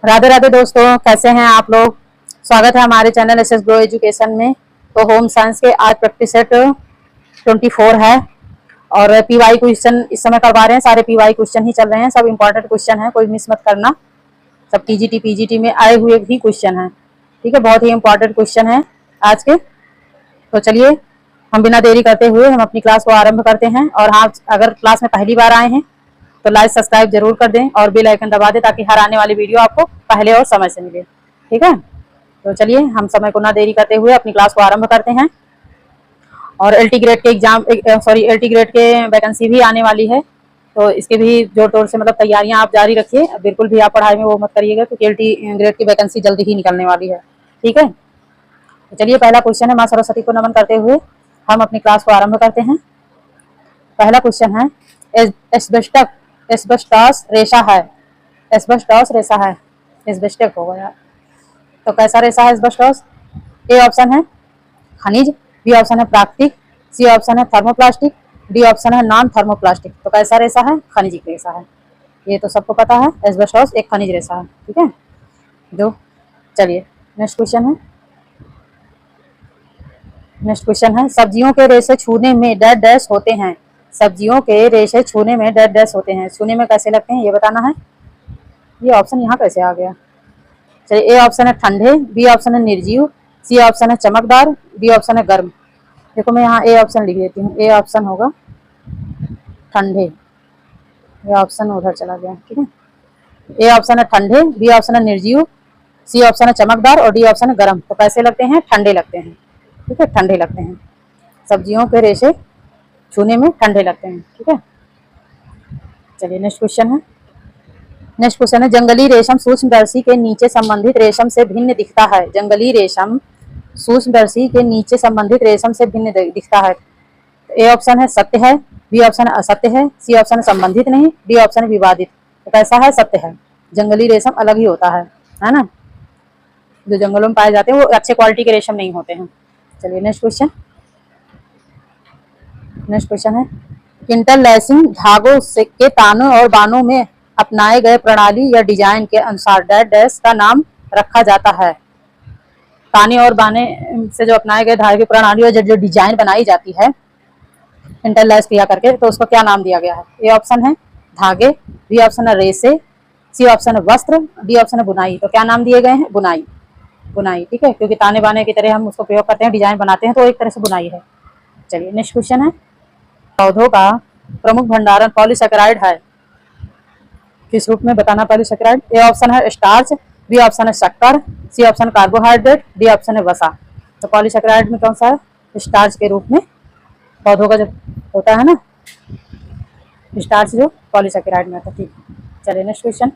राधे राधे दोस्तों, कैसे हैं आप लोग। स्वागत है हमारे चैनल एसएस ग्रो एजुकेशन में। तो होम साइंस के आज प्रैक्टिस सेट 24 है और पीवाई क्वेश्चन इस समय करवा रहे हैं। सारे पीवाई क्वेश्चन ही चल रहे हैं, सब इंपॉर्टेंट क्वेश्चन है, कोई मिस मत करना। सब टीजीटी पीजीटी में आए हुए भी क्वेश्चन है, ठीक है। बहुत ही इंपॉर्टेंट क्वेश्चन है आज के। तो चलिए हम बिना देरी करते हुए हम अपनी क्लास को आरंभ करते हैं। और हाँ, अगर क्लास में पहली बार आए हैं तो लाइक सब्सक्राइब जरूर कर दें और बेल आइकन दबा दें ताकि हर आने वाली वीडियो आपको पहले और समय से मिले, ठीक है। तो चलिए हम समय को ना देरी करते हुए अपनी क्लास को आरंभ करते हैं। और एलटी ग्रेड के एग्जाम एलटी ग्रेड के वैकेंसी भी आने वाली है, तो इसके भी जोर तोड़ से मतलब तैयारियां आप जारी रखिए। बिल्कुल भी आप पढ़ाई में वो मत करिएगा क्योंकि एलटी ग्रेड की वैकेंसी जल्दी ही निकलने वाली है, ठीक है। तो चलिए पहला क्वेश्चन है, माँ सरस्वती को नमन करते हुए हम अपनी क्लास को आरंभ करते हैं। पहला क्वेश्चन है, एस्बेस्टॉस रेशा है। एस्बेस्टॉस रेशा है, एस्बेस्टस होगा यार। तो कैसा रेशा है एस्बेस्टॉस? ए ऑप्शन है खनिज, बी ऑप्शन है प्राकृतिक, सी ऑप्शन है थर्मोप्लास्टिक, डी ऑप्शन है नॉन थर्मोप्लास्टिक। तो कैसा रेशा है? खनिज रेशा है। ये तो सबको पता है, एस्बेस्टॉस एक खनिज रेशा है, ठीक है। जो चलिए नेक्स्ट क्वेश्चन है। नेक्स्ट क्वेश्चन है, सब्जियों के रेशे छूने में डैश डैश होते हैं। सब्जियों के रेशे छूने में डैश डैश होते हैं, छूने में कैसे लगते हैं ये बताना है। ये ऑप्शन यहाँ कैसे आ गया? चलिए, ए ऑप्शन है ठंडे, बी ऑप्शन है निर्जीव, सी ऑप्शन है चमकदार, डी ऑप्शन है गर्म। देखो मैं यहाँ ए ऑप्शन लिख देती हूँ, ए ऑप्शन होगा ठंडे। ये ऑप्शन उधर चला गया, ठीक है। ए ऑप्शन है ठंडे, बी ऑप्शन है निर्जीव, सी ऑप्शन है चमकदार और डी ऑप्शन है गर्म। तो कैसे लगते हैं? ठंडे लगते हैं, ठीक है, ठंडे लगते हैं। सब्जियों के रेशे छूने में ठंडे लगते हैं, ठीक है। चलिए नेक्स्ट क्वेश्चन है। नेक्स्ट क्वेश्चन है, जंगली रेशम सूक्ष्मदर्शी के नीचे संबंधित रेशम से भिन्न दिखता है। जंगली रेशम सूक्ष्मदर्शी के नीचे संबंधित रेशम से भिन्न दिखता है। ए ऑप्शन है सत्य है, बी ऑप्शन है असत्य है, सी ऑप्शन है संबंधित नहीं, डी ऑप्शन है विवादित। तो कैसा है? सत्य है। जंगली रेशम अलग ही होता है ना। जो जंगलों में पाए जाते हैं वो अच्छे क्वालिटी के रेशम नहीं होते हैं। चलिए नेक्स्ट क्वेश्चन। नेक्स्ट क्वेश्चन है, इंटरलैसिंग धागों से के तानों और बानों में अपनाए गए प्रणाली या डिजाइन के अनुसार डैश डैश का नाम रखा जाता है। ताने और बाने से जो अपनाए गए धागे की प्रणाली और जो डिजाइन बनाई जाती है इंटरलैस किया करके, तो उसको क्या नाम दिया गया है? ए ऑप्शन है धागे, बी ऑप्शन है रेसे, सी ऑप्शन है वस्त्र, डी ऑप्शन है बुनाई। तो क्या नाम दिए गए हैं? बुनाई। बुनाई, ठीक है, क्योंकि ताने बाने की तरह हम उसको प्रयोग करते हैं, डिजाइन बनाते हैं, तो एक तरह से बुनाई है। चलिए नेक्स्ट क्वेश्चन है, पौधों का प्रमुख भंडारण पॉलीसेकेराइड है, किस रूप में बताना पॉलीसेकेराइड? ए ऑप्शन है स्टार्च, बी ऑप्शन है शक्कर, C option carbohydrate, D option है वसा। तो पॉलीसेकेराइड में कौन सा है? स्टार्च के रूप में पौधों का जो होता है ना, स्टार्च जो पॉलीसेकेराइड में आता है, ठीक। चलिए नेक्स्ट क्वेश्चन,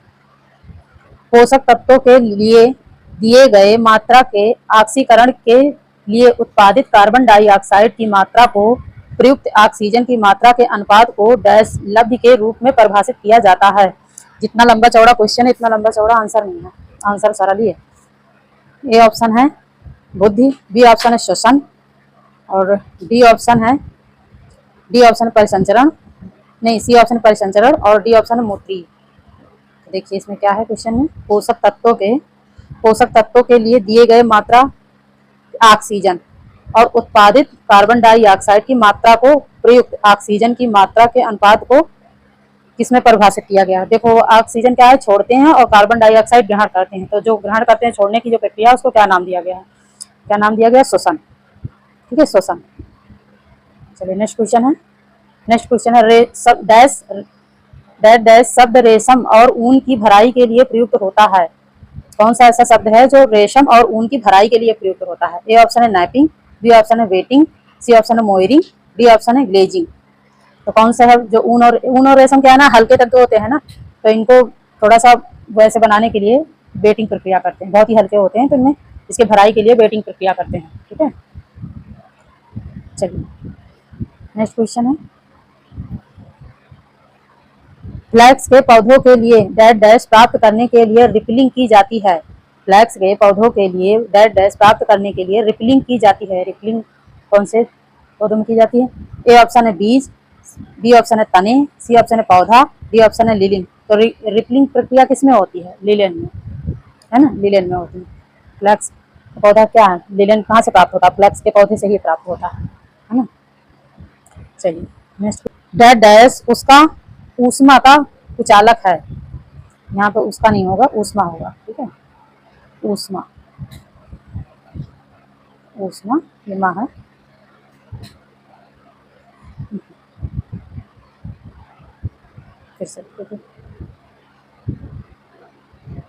पोषक तत्वों के लिए दिए गए मात्रा के ऑक्सीकरण के लिए उत्पादित कार्बन डाइऑक्साइड की मात्रा को प्रयुक्त ऑक्सीजन की मात्रा के अनुपात को डैश लब्ध के रूप में परिभाषित किया जाता है। जितना लंबा चौड़ा क्वेश्चन है इतना लंबा चौड़ा आंसर नहीं है, आंसर सरल ही है। ए ऑप्शन है बुद्धि, बी ऑप्शन है श्वसन और डी ऑप्शन है परिसंचरण, नहीं सी ऑप्शन परिसंचरण और डी ऑप्शन है मूत्री। देखिए इसमें क्या है क्वेश्चन में, पोषक तत्वों के लिए दिए गए मात्रा ऑक्सीजन और उत्पादित कार्बन डाइऑक्साइड की मात्रा को प्रयुक्त ऑक्सीजन की मात्रा के अनुपात को किसमें परिभाषित किया गया? देखो ऑक्सीजन क्या है? छोड़ते हैं और कार्बन डाइऑक्साइड ग्रहण करते हैं। तो जो ग्रहण करते हैं, छोड़ने की जो प्रक्रिया है उसको क्या नाम दिया गया है? क्या नाम दिया गया? श्वसन, ठीक है, श्वसन। चलिए नेक्स्ट क्वेश्चन है। नेक्स्ट क्वेश्चन है, डैश डैश शब्द रेशम और ऊन की भराई के लिए प्रयुक्त होता है। कौन सा ऐसा शब्द है जो रेशम और ऊन की भराई के लिए प्रयुक्त होता है? ए ऑप्शन है नैपिंग, बी ऑप्शन है वेटिंग, सी ऑप्शन है मोयरिंग, डी ऑप्शन है ग्लेजिंग। तो कौन सा है? जो ऊन और रेशम क्या है ना, हल्के तत्व होते हैं ना, तो इनको थोड़ा सा वैसे बनाने के लिए वेटिंग प्रक्रिया करते हैं, बहुत ही हल्के होते हैं, तो इनमें इसके भराई के लिए वेटिंग प्रक्रिया करते हैं, ठीक है। चलिए नेक्स्ट क्वेश्चन है, फ्लैक्स के पौधों के लिए डैश डैश प्राप्त करने के लिए रिपलिंग की जाती है। फ्लैक्स के पौधों के लिए डैश डैश प्राप्त करने के लिए रिपलिंग की जाती है। रिपलिंग कौन से पौधों में की जाती है? ए ऑप्शन है बीज, बी ऑप्शन है तने, सी ऑप्शन है पौधा, डी ऑप्शन है लिलिंग। तो रिपलिंग प्रक्रिया किसमें होती है? लिलियन में। है ना, लिलेन में होती है। फ्लैक्स पौधा क्या है, लिलेन कहाँ से प्राप्त होता है, फ्लैक्स के पौधे से ही प्राप्त होता है ना। चलिए नेक्स्ट, डेड डैश उसका ऊष्मा का कुचालक है। यहाँ पे उसका नहीं होगा, ऊष्मा होगा, ठीक है। ऊष्मा, ऊष्मा ये माँ है। फिर से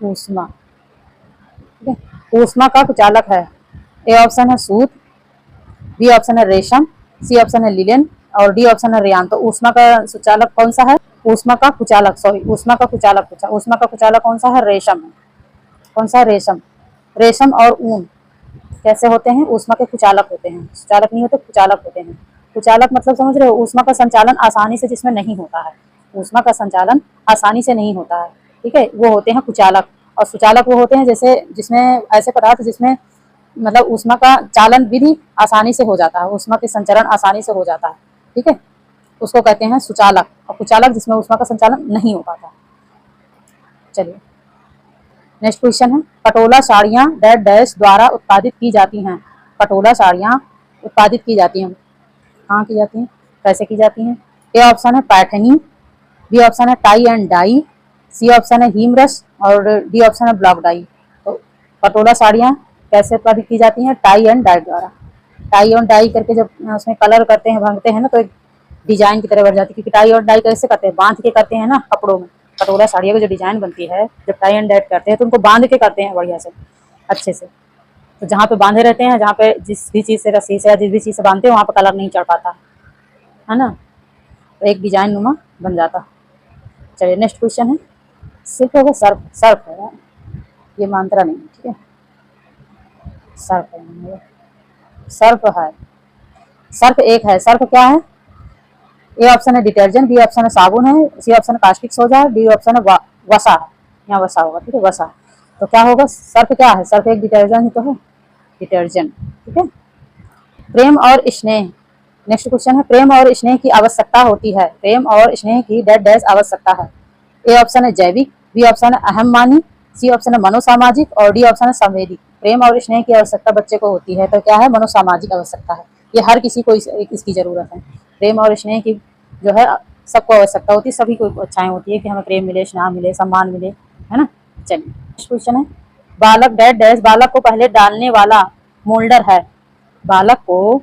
ऊष्मा, ठीक है। ऊष्मा का कुचालक है। ए ऑप्शन है सूत, बी ऑप्शन है रेशम, सी ऑप्शन है लिलेन और डी ऑप्शन है रेयान। तो ऊष्मा का सुचालक कौन सा है, ऊष्मा का कुचालक, सॉरी ऊष्मा का कुचालक पूछा, ऊष्मा का कुचालक कौन सा है, रेशम है। कौन सा है, रेशम। रेशम और ऊन कैसे होते हैं, ऊष्मा के कुचालक होते हैं, सुचालक नहीं होते, कुचालक होते हैं। कुचालक मतलब समझ रहे हो, ऊष्मा का संचालन आसानी से जिसमें नहीं होता है, ऊष्मा का संचालन आसानी से नहीं होता है, ठीक है, वो होते हैं कुचालक। और सुचालक वो होते हैं जैसे जिसमें ऐसे पदार्थ जिसमें मतलब ऊष्मा का चालन विधि आसानी से हो जाता है, ऊष्मा के संचरण आसानी से हो जाता है, ठीक है, उसको कहते हैं सुचालक। और कुचालक जिसमें ऊष्मा का संचालन नहीं हो पाता। चलिए नेक्स्ट क्वेश्चन है, पटोला साड़ियाँ डैश डैश द्वारा उत्पादित की जाती हैं। पटोला साड़ियाँ उत्पादित की जाती हैं, कहाँ की जाती हैं, कैसे की जाती हैं। ए ऑप्शन है पैठनी, बी ऑप्शन है tie and dye, C option है हीमरस और डी ऑप्शन है ब्लॉक डाई। तो पटोला साड़ियाँ कैसे उत्पादित की जाती हैं, टाई एंड डाई द्वारा। टाई और डाई करके जब उसमें कलर करते हैं, भंगते हैं ना, तो एक डिजाइन की तरह बन जाती है। क्योंकि टाई और डाई कैसे करते हैं, बांध के करते हैं ना कपड़ों में। पटोला साड़ियों की जो डिजाइन बनती है, जब टाई एंड डाई करते हैं तो उनको बांध के करते हैं बढ़िया से, अच्छे से। तो जहाँ पे बांधे रहते हैं, जहाँ पे जिस भी चीज़ से, रस्सी से या जिस भी चीज़ से बांधते हैं, वहाँ पे कलर नहीं चढ़ पाता है ना, तो एक डिजाइन नुमा बन जाता। चलिए नेक्स्ट क्वेश्चन है, सिर्फ होगा सर्फ, सर्फ है ये मात्रा नहीं, ठीक है, सर्फ है, सर्फ है, सर्फ एक है। सर्फ क्या है, ए ऑप्शन है डिटर्जेंट, बी ऑप्शन है साबुन है, सी ऑप्शन है कास्टिक सोडा, डी ऑप्शन है वसा है, यहाँ वसा होगा, ठीक है, वसा। तो क्या होगा, सर्फ क्या है, सर्फ एक डिटर्जेंट ही तो है, डिटर्जेंट, ठीक है। प्रेम और स्नेह, नेक्स्ट क्वेश्चन है, प्रेम और स्नेह की आवश्यकता होती है। प्रेम और स्नेह की डैश डैश आवश्यकता है। ए ऑप्शन है जैविक, बी ऑप्शन है अहम मानी, सी ऑप्शन है मनोसामाजिक और डी ऑप्शन है संवेदी। प्रेम और स्नेह की आवश्यकता बच्चे को होती है, तो क्या है, मनोसामाजिक आवश्यकता है। ये हर किसी को इसकी जरूरत है। प्रेम और स्नेह की जो है सबको आवश्यकता होती है, सभी को इच्छाएं होती है कि हमें प्रेम मिले, स्नेह मिले, सम्मान मिले, है ना। चलिए नेक्स्ट क्वेश्चन है, बालक डैश डैश बालक को पहले डालने वाला मोल्डर है। बालक को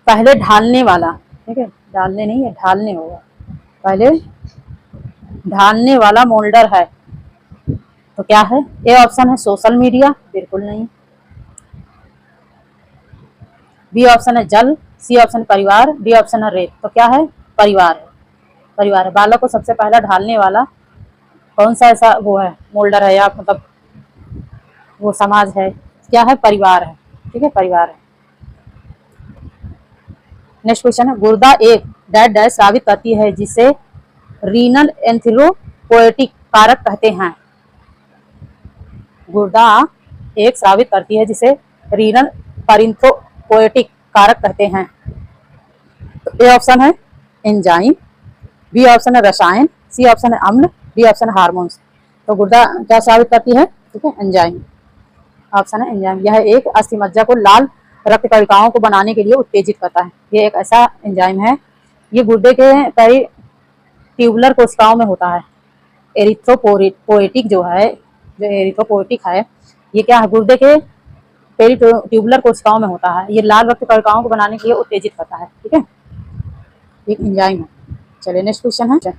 पहले ढालने वाला, ठीक है, डालने नहीं है, ढालने होगा, पहले ढालने वाला मोल्डर है। तो क्या है, ए ऑप्शन है सोशल मीडिया, बिल्कुल नहीं। बी ऑप्शन है जल, सी ऑप्शन परिवार, डी ऑप्शन है रेत। तो क्या है, परिवार है, परिवार है। बालक को सबसे पहला ढालने वाला कौन सा ऐसा वो है, मोल्डर है, या मतलब वो समाज है, क्या है, परिवार है, ठीक है, परिवार है। नेक्स्ट क्वेश्चन है, गुर्दा एक डैश डैश साबित करती है जिसे रीनल एंथ्रोपोएटिक कारक कहते हैं। गुर्दा एक साबित करती है जिसे रीनल परिंथ्रोपोएटिक कारक कहते हैं। तो ए ऑप्शन है एंजाइम, बी ऑप्शन है रसायन, सी ऑप्शन है अम्ल, डी ऑप्शन है हार्मोन्स। तो गुर्दा क्या साबित करती है, ठीक है, एंजाइम, ऑप्शन है एंजाइम। यह एक अस्थिमज्जा को लाल रक्त कणिकाओं को बनाने के लिए उत्तेजित करता है। ये एक ऐसा एंजाइम है, ये गुर्दे के पेरिट्यूबुलर कोशिकाओं में होता है। एरिथ्रोपोएटिक जो है, जो एरिथ्रोपोएटिक है, ये क्या है, गुर्दे के पेरिट्यूबुलर कोशिकाओं में होता है। ये लाल रक्त कणिकाओं को बनाने के लिए उत्तेजित करता है, ठीक है, एक एंजाइम है। चलिए नेक्स्ट क्वेश्चन है,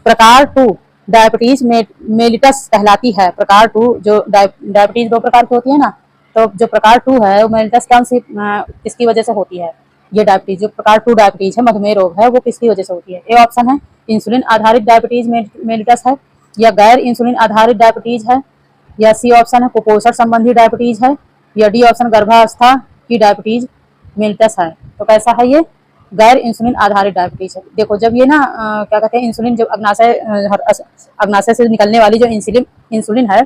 प्रकार 2 डायबिटीज मेलिटस कहलाती है। प्रकार 2 जो डायबिटीज 2 प्रकार की होती है ना, तो जो प्रकार 2 है वो मेलिटस कौन सी किसकी वजह से होती है, ये डायबिटीज जो प्रकार 2 डायबिटीज है, मधुमेह रोग है, वो किसकी वजह से होती है। ए ऑप्शन है इंसुलिन आधारित डायबिटीज मेलिटस है, या गैर इंसुलिन आधारित डायबिटीज है, या सी ऑप्शन है कुपोषण संबंधी डायबिटीज है, या डी ऑप्शन गर्भावस्था की डायबिटीज मेलिटस है। तो कैसा है, ये गैर इंसुलिन आधारित डायबिटीज है। देखो जब ये ना क्या कहते हैं, इंसुलिन जब अग्नाशय से निकलने वाली जो इंसुलिन है,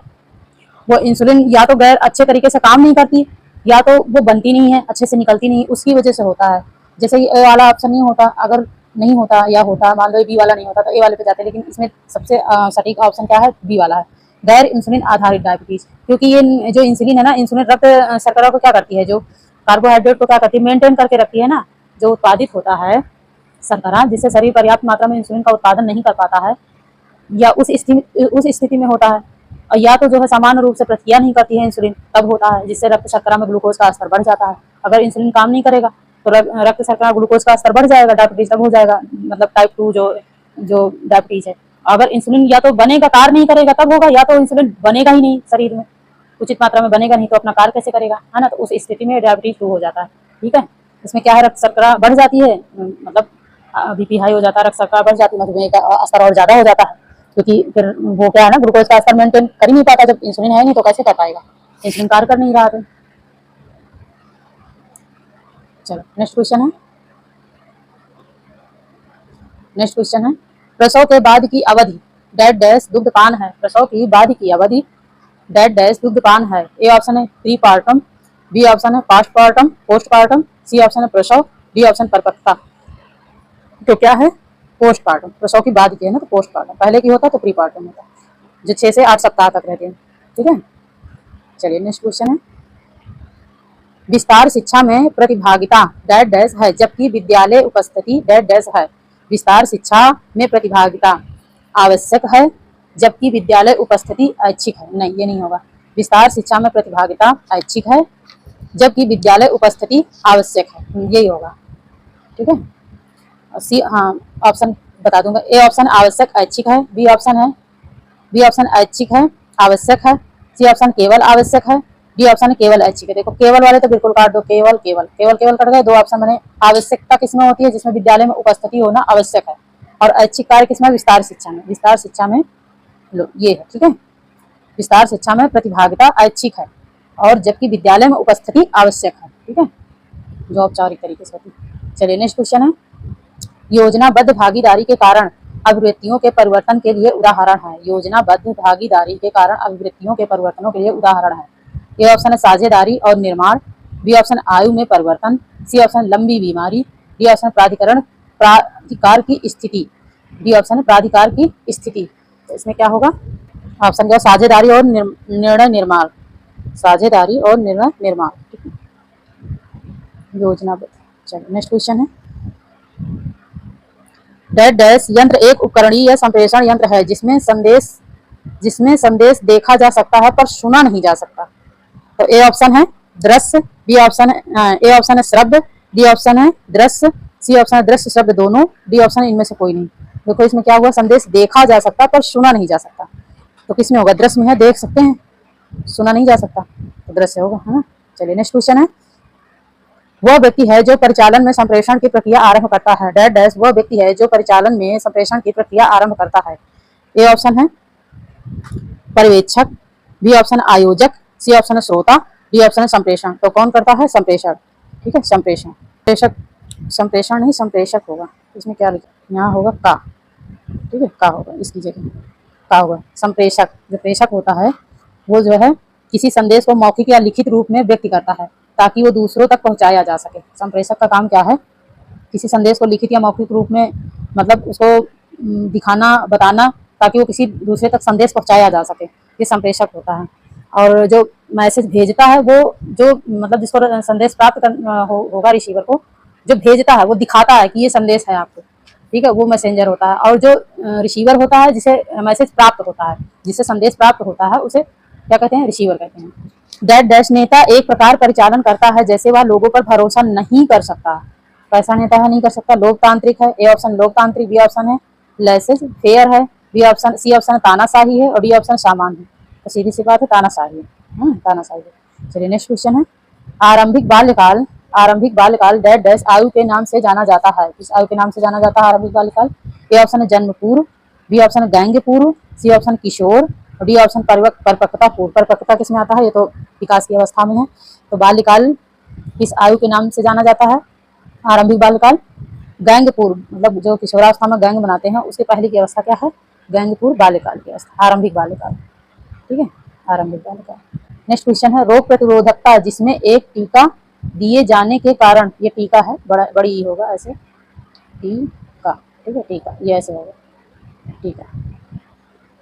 वो इंसुलिन या तो गैर अच्छे तरीके से काम नहीं करती, या तो वो बनती नहीं है, अच्छे से निकलती नहीं, उसकी वजह से होता है। जैसे ये ए वाला ऑप्शन नहीं होता, अगर नहीं होता या होता, मान लो बी वाला नहीं होता तो ए वाले पे जाते हैं, लेकिन इसमें सबसे सटीक ऑप्शन क्या है, बी वाला है। गैर इंसुलिन आधारित डायबिटीज, क्योंकि ये जो इंसुलिन है ना, इंसुलिन रक्त शर्करा को क्या करती है, जो कार्बोहाइड्रेट को क्या करती है, मेंटेन करके रखती है ना। जो उत्पादित होता है शर्करा, जिससे शरीर पर्याप्त मात्रा में इंसुलिन का उत्पादन नहीं कर पाता है, या उस स्थिति में होता है, और या तो जो है सामान्य रूप से प्रतिक्रिया नहीं करती है इंसुलिन, तब होता है, जिससे रक्त शर्करा में ग्लूकोज का स्तर बढ़ जाता है। अगर इंसुलिन काम नहीं करेगा तो रक्त शर्करा ग्लूकोज का स्तर बढ़ जाएगा, डायबिटीज तब हो जाएगा, मतलब टाइप 2 जो डायबिटीज है। अगर इंसुलिन या तो बनेगा, कार्य नहीं करेगा तब होगा, या तो इंसुलिन बनेगा ही नहीं शरीर में, उचित मात्रा में बनेगा नहीं तो अपना कार्य कैसे करेगा, है ना। तो उस स्थिति में डायबिटीज शुरू हो जाता है। ठीक है, इसमें क्या है, रक्त शर्करा बढ़ जाती है, मतलब बीपी हाई हो जाता है, रक्त शर्करा बढ़ जाती है, मधुमेह का स्तर और ज्यादा हो जाता है, क्योंकि फिर वो क्या है ना, ग्लूकोज का स्तर मेंटेन कर ही नहीं पाता, जब इंसुलिन है नहीं तो कैसे कर पाएगा, इंसुलिन कार्य कर नहीं रहा है। चलो नेक्स्ट क्वेश्चन है, प्रसव के बाद की अवधि डैश डैश दुग्धपान है। प्रसव की बाद की अवधि डैश डैश दुग्धपान है। ए ऑप्शन है प्रीपार्टम, बी ऑप्शन है पास्टपार्टम, पोस्टपार्टम, सी ऑप्शन है प्रसव, डी ऑप्शन परिपक्वता। तो क्या है, पोस्टपार्टम। प्रसव की बाद की है ना तो पोस्टपार्टम, पहले की होता तो प्रीपार्टम होता, जो 6 से 8 सप्ताह तक रहते हैं। ठीक है, चलिए नेक्स्ट क्वेश्चन है, विस्तार शिक्षा में प्रतिभागिता डैश डैश है जबकि विद्यालय उपस्थिति डैश डैश है। विस्तार शिक्षा में प्रतिभागिता आवश्यक है जबकि विद्यालय उपस्थिति ऐच्छिक है। नहीं, ये नहीं होगा। विस्तार शिक्षा में प्रतिभागिता ऐच्छिक है जबकि विद्यालय उपस्थिति आवश्यक है, यही होगा। ठीक है, सी, हाँ ऑप्शन बता दूंगा। ए ऑप्शन आवश्यक ऐच्छिक है, बी ऑप्शन ऐच्छिक है आवश्यक है, सी ऑप्शन केवल आवश्यक है, डी ऑप्शन केवल ऐच्छिक है। देखो केवल वाले तो बिल्कुल काट दो, केवल केवल केवल केवल कट गए, दो ऑप्शन बने। आवश्यकता किसमें होती है, जिसमें विद्यालय में उपस्थिति होना आवश्यक है, और ऐच्छिक कार्य किसमें, विस्तार शिक्षा में। विस्तार शिक्षा में लो ये है। ठीक है, विस्तार शिक्षा में प्रतिभागिता ऐच्छिक है और जबकि विद्यालय में उपस्थिति आवश्यक है। ठीक है, जो औपचारिक तरीके से होती है। चलिए नेक्स्ट क्वेश्चन है, योजनाबद्ध भागीदारी के कारण अभिवृत्तियों के परिवर्तन के लिए उदाहरण है। योजनाबद्ध भागीदारी के कारण अभिवृत्तियों के परिवर्तनों के लिए उदाहरण है। ए ऑप्शन है साझेदारी और निर्माण, बी ऑप्शन आयु में परिवर्तन, सी ऑप्शन लंबी बीमारी, डी ऑप्शन प्राधिकार की स्थिति, डी ऑप्शन है प्राधिकार की स्थिति। तो इसमें क्या होगा, ऑप्शन क्या, साझेदारी और निर्णय निर्माण, साझेदारी और निर्णय निर्माण। योजनाबद्ध। चलिए नेक्स्ट क्वेश्चन है, डैश डैश यंत्र एक उपकरणीय या संप्रेषण यंत्र है जिसमें संदेश देखा जा सकता है पर सुना नहीं जा सकता। तो ए ऑप्शन है दृश्य, बी ऑप्शन है ए ऑप्शन है श्रव्य, डी ऑप्शन है दृश्य, सी ऑप्शन है दृश्य श्रव्य दोनों, डी ऑप्शन है इनमें से कोई नहीं। देखो इसमें क्या हुआ, संदेश देखा जा सकता पर सुना नहीं जा सकता, तो किसमें होगा, दृश्य में है, देख सकते हैं, सुना नहीं जा सकता तो दृश्य होगा, है ना। चलिए नेक्स्ट क्वेश्चन है, वह व्यक्ति है जो परिचालन में संप्रेषण की प्रक्रिया आरंभ करता है। डैश डैश वह व्यक्ति है जो परिचालन में संप्रेषण की प्रक्रिया आरंभ करता है। ए ऑप्शन है पर्यवेक्षक, बी ऑप्शन आयोजक, सी ऑप्शन है श्रोता, डी ऑप्शन है संप्रेषण। तो कौन करता है, संप्रेषण। ठीक है, संप्रेषण, संप्रेषण नहीं संप्रेषक होगा। इसमें क्या लिखा, यहाँ होगा का। ठीक है, का होगा, इसकी जगह का होगा। संप्रेषक, जो प्रेषक होता है वो जो है किसी संदेश को मौखिक या लिखित रूप में व्यक्त करता है ताकि वो दूसरों तक पहुंचाया जा सके। संप्रेषक का काम क्या है, किसी संदेश को लिखित या मौखिक रूप में, मतलब उसको दिखाना, बताना, ताकि वो किसी दूसरे तक संदेश पहुंचाया जा सके, ये संप्रेषक होता है। और जो मैसेज भेजता है वो, जो मतलब जिसको संदेश प्राप्त होगा रिसीवर को, जो भेजता है वो दिखाता है कि ये संदेश है आपको। ठीक है, वो मैसेंजर होता है। और जो रिसीवर होता है, जिसे मैसेज प्राप्त होता है, जिससे संदेश प्राप्त होता है, उसे क्या कहते हैं, रिसीवर कहते हैं। डैश डैश नेता एक प्रकार परिचालन करता है जैसे वह लोगों पर भरोसा नहीं कर सकता। कैसा नेता है, नहीं कर सकता, लोकतांत्रिक है। ए ऑप्शन लोकतांत्रिक, बी ऑप्शन है लेसेज फेयर है, बी ऑप्शन, सी ऑप्शन तानाशाही है, और डी ऑप्शन सामान्य है। तो सीधी सी बात है, तानाशाही है, तानाशाही है। चलिए नेक्स्ट क्वेश्चन है, आरंभिक बाल्यकाल डैश डैश आयु के नाम से जाना जाता है। किस आयु के नाम से जाना जाता है आरंभिक बाल्यकाल? ए ऑप्शन है जन्म पूर्व, बी ऑप्शन है गैंग पूर्व, सी ऑप्शन किशोर, और डी ऑप्शन परिपक्वता पूर्व। परिपक्वता किसमें आता है, ये तो विकास की अवस्था में है। तो बाल्यकाल किस आयु के नाम से जाना जाता है? आरंभिक बाल्यकाल। गैंग पूर्व, मतलब जो किशोरावस्था में गैंग बनाते हैं उसके पहले की अवस्था क्या है? गैंग पूर्व बाल्यकाल की अवस्था, आरंभिक बाल्यकाल। ठीक है, आरंभिक बाल्यकाल। नेक्स्ट क्वेश्चन है, रोग प्रतिरोधकता जिसमें एक टीका दिए जाने के कारण, ये टीका है, बड़ी ई होगा ऐसे, टीका। ठीक है, टीका, ये ऐसे होगा टीका।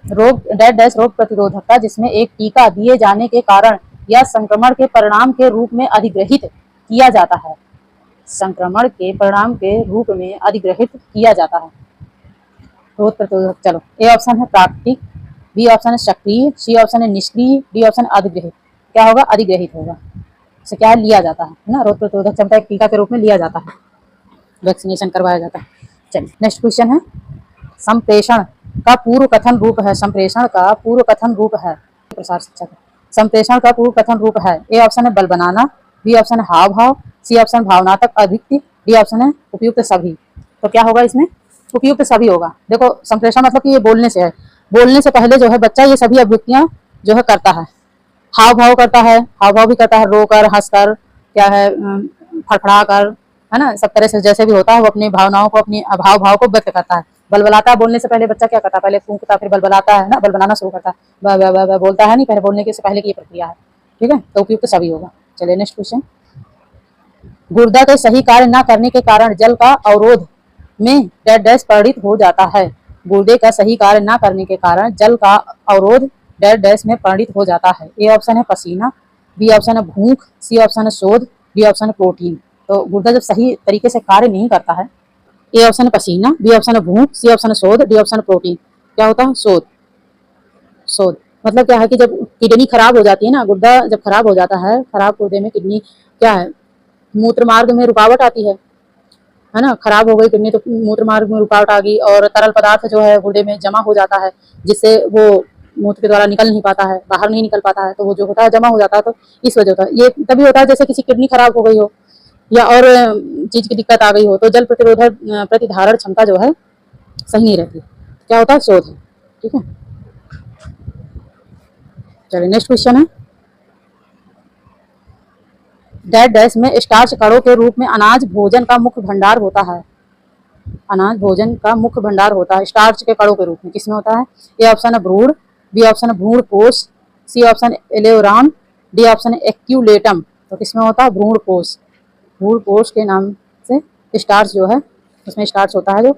डेड डैश रोग प्रतिरोधकता जिसमें एक टीका दिए जाने के कारण या संक्रमण के परिणाम के रूप में अधिग्रहित किया जाता है। संक्रमण के परिणाम के रूप में अधिग्रहित किया जाता है रोग प्रतिरोधक। चलो, ए ऑप्शन है प्राकृतिक, बी ऑप्शन है सक्रिय, सी ऑप्शन है निष्क्रिय, डी ऑप्शन अधिग्रहित। क्या होगा? अधिग्रहित होगा। इसे क्या लिया जाता है ना, रोग प्रतिरोधक क्षमता एक टीका के रूप में लिया जाता है, वैक्सीनेशन करवाया जाता है। चलिए नेक्स्ट क्वेश्चन है, संप्रेषण का पूर्व कथन रूप है। संप्रेषण का पूर्व कथन रूप है प्रसार शिक्षा का। संप्रेषण का पूर्व कथन रूप है। ए ऑप्शन है बल बनाना, बी ऑप्शन है हाव भाव, सी ऑप्शन भावनात्मक अभिव्यक्ति, डी ऑप्शन है उपयुक्त सभी। तो क्या होगा इसमें? उपयुक्त सभी होगा। देखो, संप्रेषण मतलब कि ये बोलने से है, बोलने से पहले जो है बच्चा ये सभी अभिव्यक्तियां जो है करता है। हाव भाव करता है, हाव भाव भी करता है, रोकर, हंसकर, क्या है, फड़फड़ा कर, है ना, सब तरह से जैसे भी होता है वो अपनी भावनाओं को, अपनी भाव भाव को व्यक्त करता है। बलबलाता है, बोलने से पहले बच्चा क्या करता है? पहले फूंकता, फिर बलबलाता है ना, बलबलाना शुरू करता है, बोलता है नहीं, पहले बोलने के से पहले की ये प्रक्रिया है। ठीक है, तो उपयुक्त सभी होगा। चलिए नेक्स्ट क्वेश्चन, गुर्दा के सही कार्य न करने के कारण जल का अवरोध में डेड डैश परिणित हो जाता है। गुर्दे का सही कार्य न करने के कारण जल का अवरोध डेड डैश में परिणित हो जाता है। ए ऑप्शन है पसीना, बी ऑप्शन है भूख, सी ऑप्शन है शोध, डी ऑप्शन है प्रोटीन। तो गुर्दा जब सही तरीके से कार्य नहीं करता है, ए ऑप्शन है पसीना, बी ऑप्शन है भूख, सी ऑप्शन है शोध, डी ऑप्शन है प्रोटीन। क्या होता है? शोध। शोध मतलब क्या है कि जब किडनी खराब हो जाती है ना, गुर्दा जब खराब हो जाता है, खराब गुर्दे में किडनी क्या है, मूत्र मार्ग में रुकावट आती है ना, खराब हो गई किडनी तो मूत्र मार्ग में रुकावट आ गई और तरल पदार्थ जो है गुर्दे में जमा हो जाता है, जिससे वो मूत्र के द्वारा निकल नहीं पाता है, बाहर नहीं निकल पाता है, तो वो जो होता है जमा हो जाता है। तो इस वजह से ये तभी होता है जैसे किसी किडनी खराब हो गई हो या और चीज की दिक्कत आ गई हो, तो जल प्रतिरोधक प्रतिधारण क्षमता जो है सही नहीं रहती। क्या होता है? शोध है। ठीक है, चलिए नेक्स्ट क्वेश्चन है, डेड डैश में स्टार्च कणों के रूप में अनाज भोजन का मुख्य भंडार होता है। अनाज भोजन का मुख्य भंडार होता है स्टार्च के कणों के रूप में, किसमें होता है? ए ऑप्शन है भ्रूण, बी ऑप्शन है भ्रूण कोश, सी ऑप्शन है एलेवरान, डी ऑप्शन है एक्यूलेटम। तो किसमें होता है? भ्रूण कोश। भ्रूण कोश के नाम से स्टार्च जो है, उसमें स्टार्च होता है जो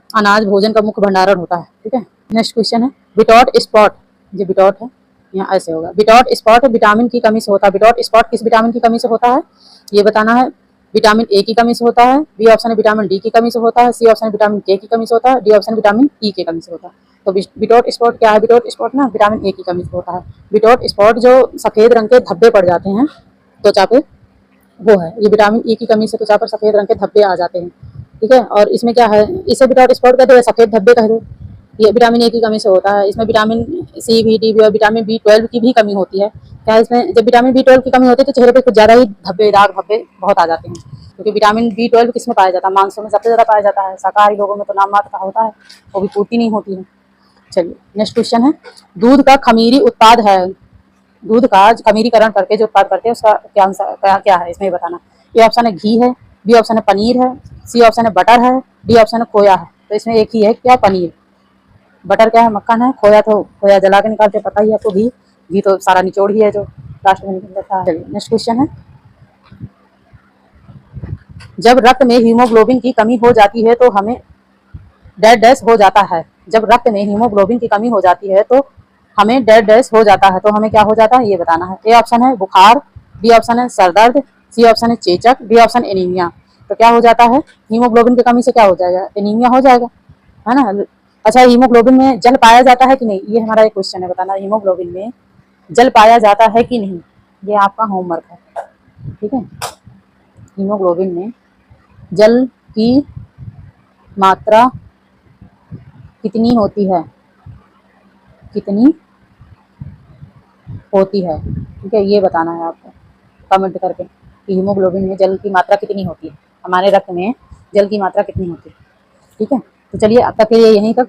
अनाज भोजन का मुख्य भंडारण होता है। ठीक है, नेक्स्ट क्वेश्चन है, बिटॉट स्पॉट, जो बिटॉट है यहाँ ऐसे होगा, बिटॉट स्पॉट विटामिन की कमी से होता है। बिटॉट स्पॉट किस विटामिन की कमी से होता है ये बताना है। विटामिन ए की कमी से होता है, बी ऑप्शन है विटामिन डी की कमी से होता है, सी ऑप्शन विटामिन के की कमी से होता है, डी ऑप्शन विटामिन ई की कमी से होता है। तो बिटॉट स्पॉट क्या है? बिटॉट स्पॉट ना विटामिन ए की कमी से होता है। बिटॉट स्पॉट जो सफेद रंग के धब्बे पड़ जाते हैं त्वचा पे, वो है ये विटामिन ई की कमी से त्वचा पर सफेद रंग के धब्बे आ जाते हैं। ठीक है, और इसमें क्या है, इसे बिटॉट स्पॉट कहते हैं, सफेद धब्बे कह दो, ये विटामिन ए की कमी से होता है। इसमें विटामिन सी, भी, डी, भी और विटामिन B12 की भी कमी होती है। क्या इसमें जब विटामिन B12 की कमी होती है तो चेहरे पे कुछ ज्यादा ही धब्बे, दाग धब्बे बहुत आ जाते हैं, क्योंकि विटामिन B12 किसमें पाया जाता है? मांसों में सबसे ज्यादा पाया जाता है। शाकाहारी लोगों में तो नाम मात्र का होता है, वो भी पूर्ति नहीं होती है। चलिए नेक्स्ट क्वेश्चन है, दूध का खमीरी उत्पाद है। दूध का खमीरीकरण करके जो उत्पाद करते हैं उसका क्या है इसमें बताना। ए ऑप्शन है घी है, बी ऑप्शन है पनीर है, सी ऑप्शन है बटर है, डी ऑप्शन है खोया है। तो इसमें एक ही है, क्या? पनीर। बटर क्या है? मक्खन है। खोया तो खोया जला के निकालते, पता ही है आपको। घी, घी तो सारा निचोड़ ही है जो लास्ट में निकल जाता है। चलिए नेक्स्ट क्वेश्चन है, जब रक्त में हीमोग्लोबिन की कमी हो जाती है तो हमें डेड डैश हो जाता है। जब रक्त में हीमोग्लोबिन की कमी हो जाती है तो हमें डेड डैश हो जाता है, तो हमें क्या हो जाता है ये बताना है। ए ऑप्शन है बुखार, बी ऑप्शन है सर दर्द, सी ऑप्शन है चेचक, डी ऑप्शन एनीमिया। तो क्या हो जाता है? हीमोग्लोबिन की कमी से क्या हो जाएगा? एनीमिया हो जाएगा, है ना। अच्छा, हीमोग्लोबिन में जल पाया जाता है कि नहीं, ये हमारा एक क्वेश्चन है, बताना हीमोग्लोबिन में जल पाया जाता है कि नहीं, ये आपका होमवर्क है। ठीक है, हीमोग्लोबिन में जल की मात्रा कितनी होती है, कितनी होती है? ठीक है, ये बताना है आपको कमेंट करके कि हीमोग्लोबिन में जल की मात्रा कितनी होती है, हमारे रक्त में जल की मात्रा कितनी होती है। ठीक है, तो चलिए अब तक के लिए यहीं तक।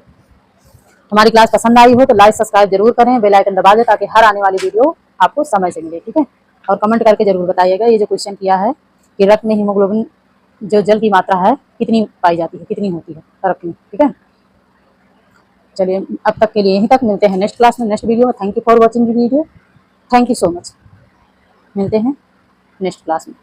हमारी क्लास पसंद आई हो तो लाइक सब्सक्राइब जरूर करें, बेल आइकन दबा दें ताकि हर आने वाली वीडियो आपको समय से मिले। ठीक है, और कमेंट करके जरूर बताइएगा ये जो क्वेश्चन किया है कि रक्त में हीमोग्लोबिन जो जल की मात्रा है कितनी पाई जाती है, कितनी होती है रक्त में। ठीक है, चलिए अब तक के लिए यहीं तक, मिलते हैं नेक्स्ट क्लास में, नेक्स्ट वीडियो में। Thank you for watching the video, thank you so much. मिलते हैं नेक्स्ट क्लास में।